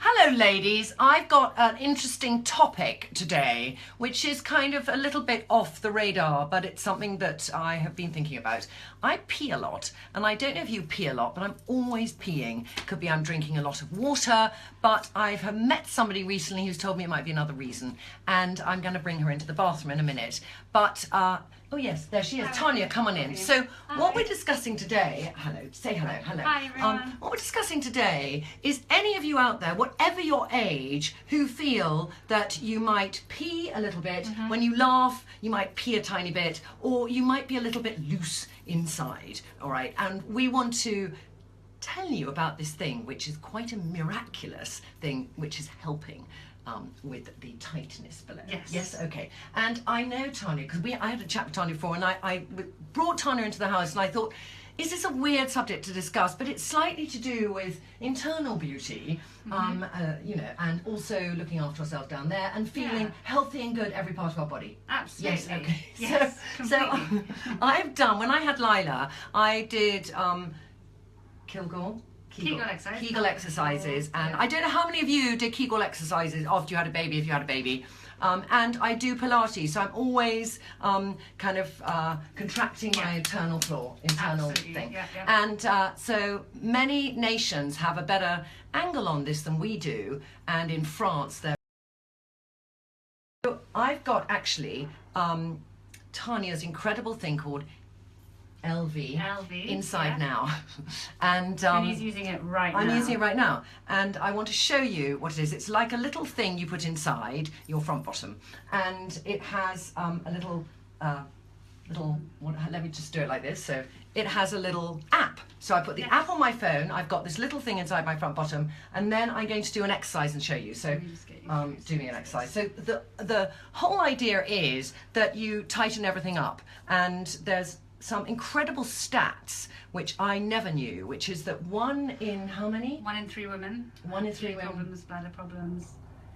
Hello ladies, I've got an interesting topic today, which is kind of a little bit off the radar, but it's something that I have been thinking about. I pee a lot, and I don't know if you pee a lot, but I'm always peeing. Could be I'm drinking a lot of water, but I've met somebody recently who's told me it might be another reason, and I'm going to bring her into the bathroom in a minute. But oh yes, there she is. Tanya, come on in. So what we're discussing today, hello, say hello, hello. Hi everyone. What we're discussing today is any of you out there, whatever your age, who feel that you might pee a little bit, when you laugh, you might pee a tiny bit, or you might be a little bit loose inside, all right? And we want to tell you about this thing, which is quite a miraculous thing, which is helping with the tightness below. Yes. Yes, okay. And I know Tanya, because I had a chat with Tanya before, and I brought Tanya into the house, and I thought, is this a weird subject to discuss? But it's slightly to do with internal beauty, you know, and also looking after ourselves down there and feeling healthy and good every part of our body. Absolutely. Yes, okay. Yes, so I've done, when I had Lila, I did Kegel exercises, and I don't know how many of you did Kegel exercises after you had a baby, if you had a baby. And I do Pilates, so I'm always kind of contracting my internal thing. Yeah. And so many nations have a better angle on this than we do, and in France they're... So I've got actually Tanya's incredible thing called LV inside now, and he's using it right now. I'm using it right now, and I want to show you what it is. It's like a little thing you put inside your front bottom, and it has a little let me just do it like this. So it has a little app. So I put the app on my phone. I've got this little thing inside my front bottom, and then I'm going to do an exercise and show you. So do me an exercise. So the whole idea is that you tighten everything up, and there's some incredible stats which I never knew, which is that 1 in how many? 1 in 3 women. 1 in 3 women. Problems, bladder problems.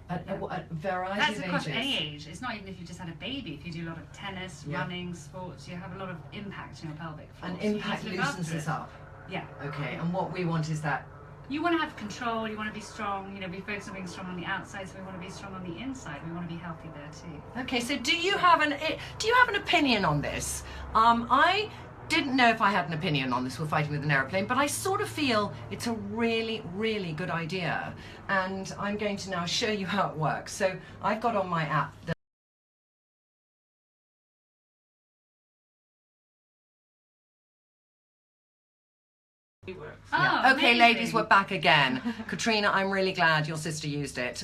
At a variety That's of across ages. any age. It's not even if you just had a baby. If you do a lot of tennis, running, sports, you have a lot of impact in your pelvic floor. And impact loosens us up. Yeah. Okay, and what we want is that you want to have control, you want to be strong, you know, we focus on being strong on the outside, so we want to be strong on the inside, we want to be healthy there too. Okay, so do you have an opinion on this? I didn't know if I had an opinion on this with fighting with an aeroplane, but I sort of feel it's a really, really good idea. And I'm going to now show you how it works. So I've got on my app the Okay, ladies, we're back again. Katrina, I'm really glad your sister used it.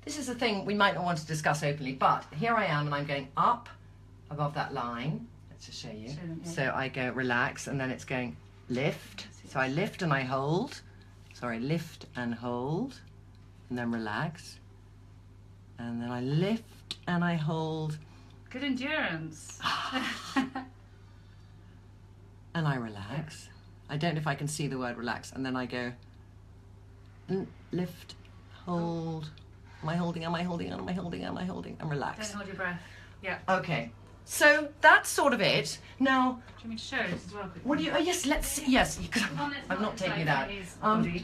This is a thing we might not want to discuss openly, but here I am, and I'm going up above that line. Let's just show you. So I go relax, and then it's going lift. So I lift and I hold. Sorry, lift and hold, and then relax. And then I lift and I hold. Good endurance. And I relax. I don't know if I can see the word relax. And then I go lift, hold. Am I holding? Am I holding? Am I holding? Am I holding? And relax. Don't hold your breath. Yeah. Okay. So that's sort of it. Now, do you want me to show it as well? What do you? Oh yes, let's see. Yes, because I'm not taking it out.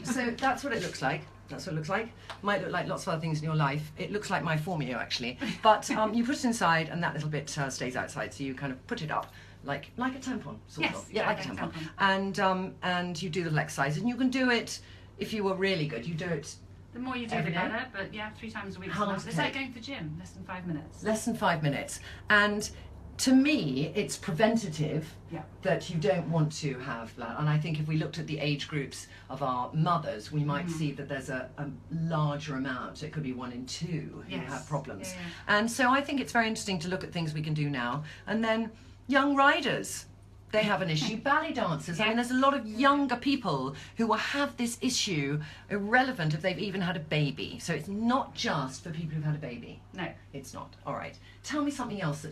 So that's what it looks like. That's what it looks like. Might look like lots of other things in your life. It looks like my formula actually, but you put it inside, and that little bit stays outside. So you kind of put it up like a tampon, sort of. Yeah, like a tampon. And you do the little exercise, and you can do it if you were really good. You do it. The more you do, the better. But yeah, 3 times a week. How long does it It's take? like going to the gym. Less than 5 minutes. Less than 5 minutes. And to me, it's preventative that you don't want to have that. And I think if we looked at the age groups of our mothers, we might see that there's a larger amount. It could be 1 in 2 who have problems. And so I think it's very interesting to look at things we can do now. And then young riders, they have an issue. Ballet dancers, I mean, there's a lot of younger people who will have this issue, irrelevant if they've even had a baby. So it's not just for people who've had a baby. No. It's not. All right. Tell me something else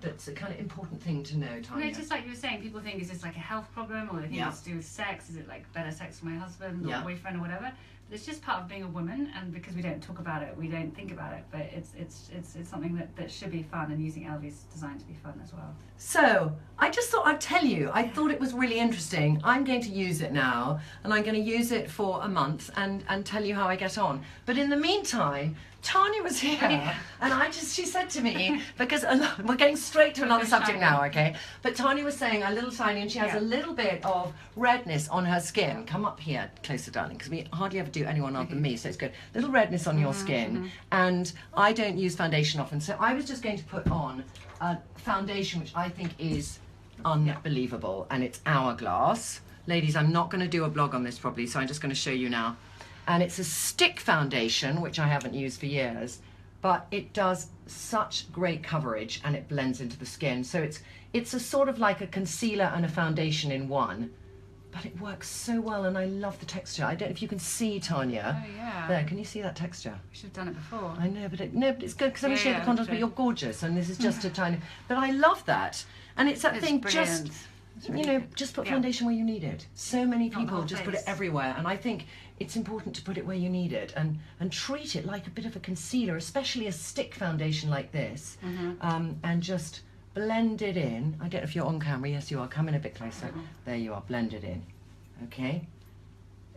that's a kind of important thing to know, Tanya. No, just like you were saying, people think, is this like a health problem, or they think it's to do with sex? Is it like better sex for my husband or boyfriend or whatever? it's just part of being a woman, and because we don't talk about it, we don't think about it, but it's something that should be fun, and using Elvie's designed to be fun as well. So I just thought I'd tell you, I thought it was really interesting. I'm going to use it now, and I'm going to use it for a month and tell you how I get on. But in the meantime, Tanya was here, and she said to me, because we're getting straight to another subject now, okay? But Tanya was saying a little tiny, and she has a little bit of redness on her skin. Come up here closer, darling, because we hardly ever do anyone other than me, so it's good. Little redness on your skin, and I don't use foundation often, so I was just going to put on a foundation which I think is unbelievable, and it's Hourglass. Ladies, I'm not going to do a blog on this probably, so I'm just going to show you now. And it's a stick foundation, which I haven't used for years, but it does such great coverage and it blends into the skin. So it's a sort of like a concealer and a foundation in one, but it works so well, and I love the texture. I don't know if you can see, Tanya. Oh yeah. There, can you see that texture? We should have done it before. I know, but it's good because I'm shade the contrast, but you're gorgeous, and this is just a tiny. But I love that, and it's that thing brilliant. just. You know, just put foundation where you need it. So many people just put it face. everywhere, and I think it's important to put it where you need it, and treat it like a bit of a concealer, especially a stick foundation like this, and just blend it in. I don't know if you're on camera. Yes, you are. Come in a bit closer. There you are. Blend it in. Okay.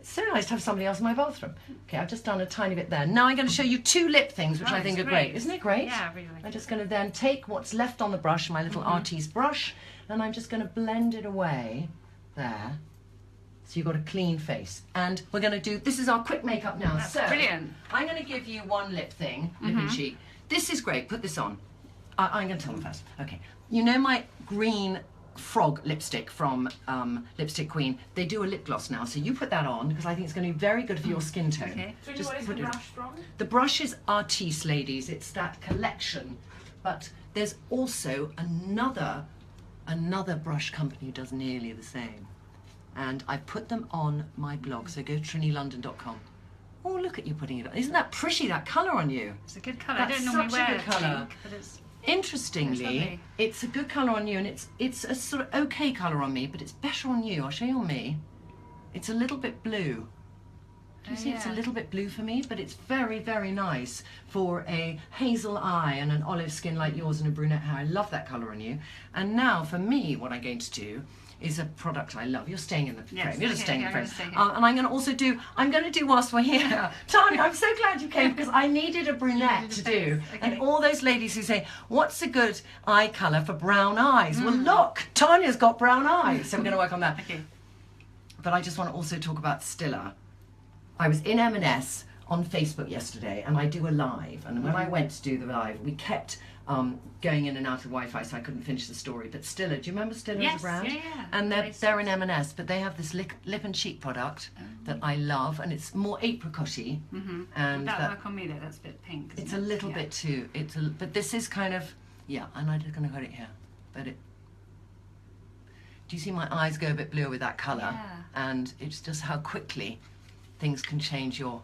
It's so nice to have somebody else in my bathroom. Okay, I've just done a tiny bit there. Now I'm going to show you two lip things, which I think are great. Isn't it great? Yeah, really. I'm just going to then take what's left on the brush, my little artiste brush, and I'm just going to blend it away there. So you've got a clean face. And we're going to do, this is our quick makeup now. That's so brilliant. I'm going to give you one lip thing, lip and cheek. This is great. Put this on. I'm going to tell them first. Okay. You know my green frog lipstick from Lipstick Queen? They do a lip gloss now, so you put that on because I think it's going to be very good for your skin tone. Okay. So what is the brush from? The brush is Artiste, ladies. It's that collection. But there's also another brush company who does nearly the same. And I put them on my blog, so go to trinnylondon.com. Oh, look at you putting it on. Isn't that pretty, that colour on you? It's a good colour. That's I don't normally such a wear good colour. pink, but it's Interestingly, it's a good colour on you, and it's a sort of okay colour on me, but it's better on you. I'll show you on me. It's a little bit blue. Do you see it's a little bit blue for me? But it's very, very nice for a hazel eye and an olive skin like yours and a brunette hair. I love that colour on you. And now for me, what I'm going to do is a product I love. You're staying in the frame. You're just staying in the frame. And I'm going to also do, whilst we're here, Tanya, I'm so glad you came because I needed a brunette to do. Okay. And all those ladies who say, what's a good eye colour for brown eyes? Well, look, Tanya's got brown eyes. So we're going to work on that. Okay. But I just want to also talk about Stiller. I was in M&S on Facebook yesterday, and I do a live. And when I went to do the live, we kept going in and out of Wi-Fi, so I couldn't finish the story. But Stiller, do you remember Stiller as a brand? Yeah. And they're in M&S, but they have this lip and cheek product that I love, and it's more apricot-y. And that work on me though. That's a bit pink. It's a little bit too. But this is kind of and I'm just going to put it here. But do you see my eyes go a bit bluer with that colour? Yeah. And it's just how quickly things can change your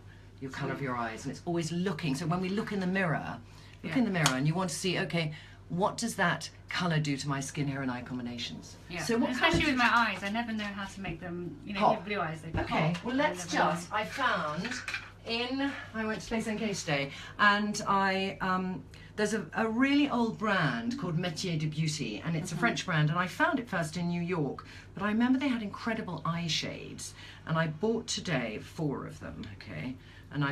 colour of your eyes, and it's always looking. So when we look in the mirror, and you want to see, okay, what does that colour do to my skin, hair and eye combinations? Yeah. So what especially with my eyes, I never know how to make them, you know, with blue eyes, they pop. Okay, well let's just, I went to Space NK today, and there's a really old brand called Métier de Beauty, and it's a French brand, and I found it first in New York, but I remember they had incredible eye shades, and I bought today 4 of them, okay? And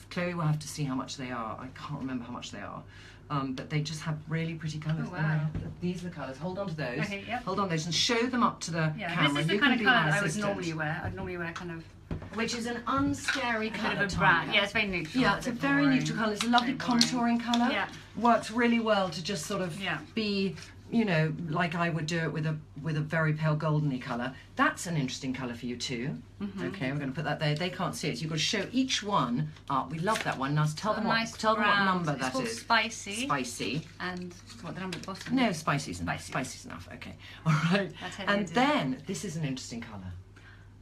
Chloe will have to see how much they are. I can't remember how much they are. But they just have really pretty colours. Oh, wow. These are the colours. Hold on to those. Okay, yep. Hold on to those and show them up to the camera. This is the kind of colour I would normally wear. I'd normally wear kind of... Which is an unscary colour. Bit of a brown. Yeah, it's very neutral. Yeah, it's a very neutral colour. It's a lovely contouring colour. Yeah. Works really well to just sort of be, you know, like I would do it with a very pale goldeny colour. That's an interesting colour for you too. Okay, we're going to put that there. They can't see it, so you've got to show each one up. We love that one. Now tell them what number that is. Spicy. Spicy. And what the number at the bottom? No, spicy's enough. Spicy's enough. Okay. All right. And then this is an interesting colour.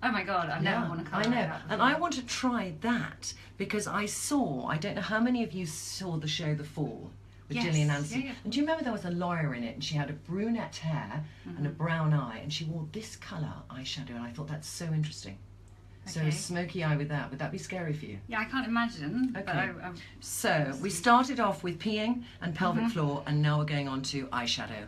Oh my God, I've never worn a colour I know, like that and I want to try that because I don't know how many of you saw the show The Fall with Gillian Anderson. Yeah. And do you remember there was a lawyer in it, and she had a brunette hair and a brown eye, and she wore this colour eyeshadow, and I thought that's so interesting. So a smoky eye with that, would that be scary for you? Yeah, I can't imagine. Okay. But So we started off with peeing and pelvic floor, and now we're going on to eyeshadow.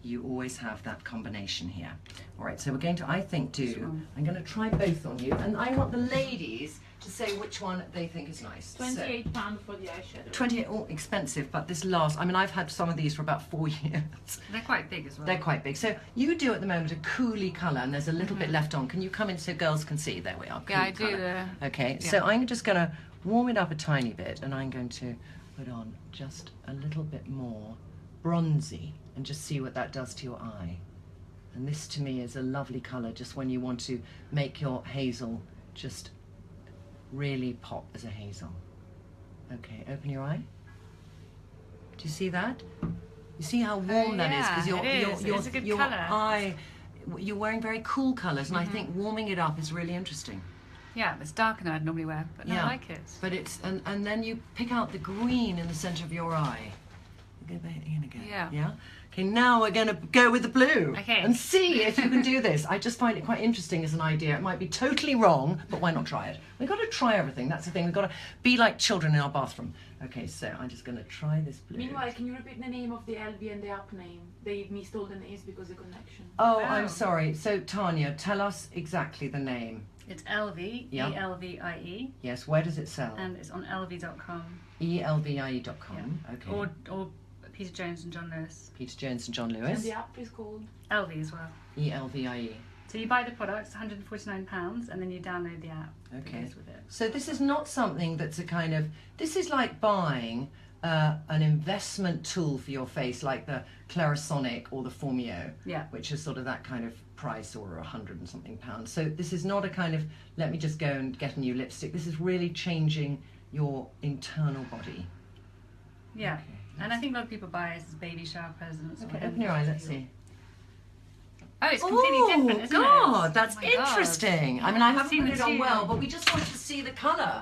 You always have that combination here. All right, so we're going to, I think, I'm going to try both on you, and I want the ladies to say which one they think is nice. £28 for the eyeshadow. 28, expensive, but this last, I mean, I've had some of these for about 4 years. They're quite big as well. They're quite big. So you do at the moment a coolie colour, and there's a little bit left on. Can you come in so girls can see? There we are. Yeah, I colour. do the... Okay, so I'm just going to warm it up a tiny bit, and I'm going to put on just a little bit more bronzy, and just see what that does to your eye. And this to me is a lovely colour, just when you want to make your hazel just really pop as a hazel. Okay, open your eye. Do you see that? You see how warm that is? Because your eye, you're wearing very cool colours, and I think warming it up is really interesting. Yeah, it's darker than I'd normally wear, but I like it. But it's, and then you pick out the green in the centre of your eye. Go back in again. Yeah. Yeah? Okay, now we're going to go with the blue. Okay. And see if you can do this. I just find it quite interesting as an idea. It might be totally wrong, but why not try it? We've got to try everything. That's the thing. We've got to be like children in our bathroom. Okay, so I'm just going to try this blue. Meanwhile, can you repeat the name of the LV and the app name? They missed all the names because of the connection. Oh, I'm sorry. So, Tanya, tell us exactly the name. It's LV, E-L-V-I-E. Yes, where does it sell? And it's on elvie.com. elvie.com. Yeah. Okay. Or Peter Jones and John Lewis. Peter Jones and John Lewis. And the app is called? LV as well. ELVIE. So you buy the product, £149, and then you download the app. Okay. That goes with it. So this is not something that's a kind of, this is like buying an investment tool for your face, like the Clarisonic or the Formio, which is sort of that kind of price, or 100 and something pounds. So this is not a kind of, let me just go and get a new lipstick. This is really changing your internal body. Yeah. Okay. And I think a lot of people buy it as baby shower presents. Okay, open your eye, let's see. Oh, it's completely different, isn't God, it? that's interesting. I mean, I haven't put it on well, too. but we just wanted to see the colour.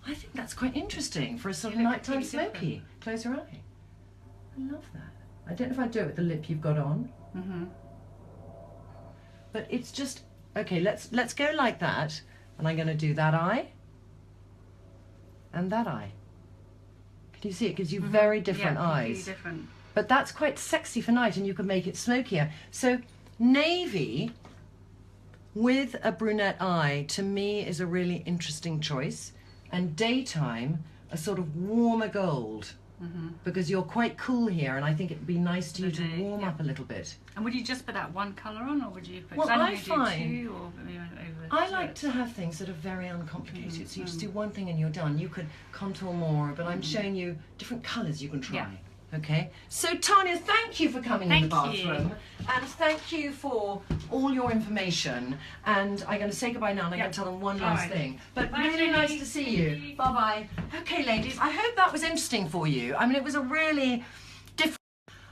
I think that's quite interesting for a sort of nighttime smoky. Close your eye. I love that. I don't know if I'd do it with the lip you've got on. But it's just, okay, let's go like that, and I'm going to do that eye and that eye. Can you see it gives you very different eyes? Different. But that's quite sexy for night, and you can make it smokier. So navy with a brunette eye, to me, is a really interesting choice. And daytime, a sort of warmer gold. Because you're quite cool here, and I think it'd be nice to you to warm up a little bit. And would you just put that one colour on, or would you put? Well, I find two, or maybe over I like to have things that are very uncomplicated. So you just do one thing and you're done. You could contour more, but I'm showing you different colours you can try. Okay, so Tanya, thank you for coming in the bathroom, and thank you for all your information. And I'm going to say goodbye now, and I'm going to tell them one last thing. But really nice to see you. Bye bye. Okay, ladies, I hope that was interesting for you. I mean, it was a really different.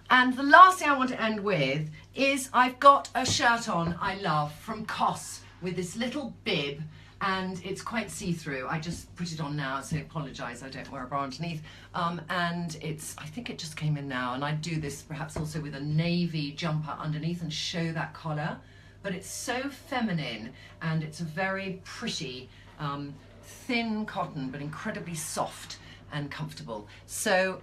And the last thing I want to end with is I've got a shirt on I love from COS with this little bib. And it's quite see-through. I just put it on now, so I apologise, I don't wear a bra underneath. And it's, I think it just came in now, and I'd do this perhaps also with a navy jumper underneath and show that collar. But it's so feminine, and it's a very pretty, thin cotton, but incredibly soft and comfortable. So,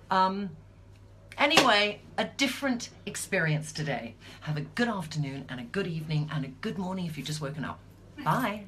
anyway, a different experience today. Have a good afternoon, and a good evening, and a good morning if you've just woken up. Bye.